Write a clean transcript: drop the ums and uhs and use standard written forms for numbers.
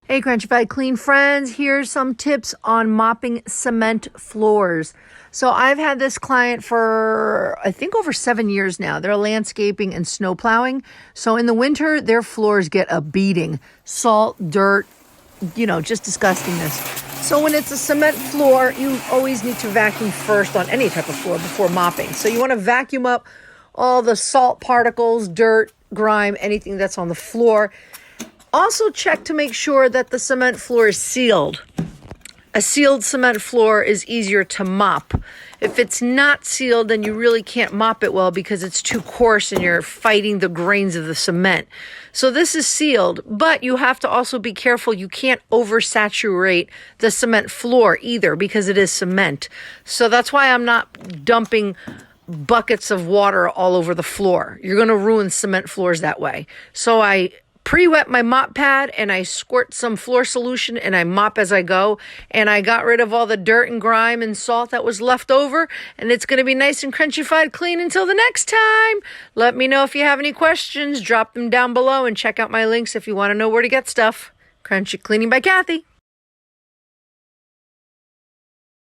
Hey, Crunchified Clean friends, here's some tips on mopping cement floors. So I've had this client for, I think, over 7 years now. They're landscaping and snow plowing. So in the winter, their floors get a beating. Salt, dirt, just disgustingness. So when it's a cement floor, you always need to vacuum first on any type of floor before mopping. So you want to vacuum up all the salt particles, dirt, grime, anything that's on the floor. Also check to make sure that the cement floor is sealed. A sealed cement floor is easier to mop. If it's not sealed, then you really can't mop it well because it's too coarse and you're fighting the grains of the cement. So this is sealed, but you have to also be careful. You can't oversaturate the cement floor either because it is cement. So that's why I'm not dumping buckets of water all over the floor. You're going to ruin cement floors that way. So I pre-wet my mop pad and I squirt some floor solution and I mop as I go, and I got rid of all the dirt and grime and salt that was left over, and it's going to be nice and crunchified clean until the next time. Let me know if you have any questions. Drop them down below and check out my links if you want to know where to get stuff. Crunchy Cleaning by Kathy.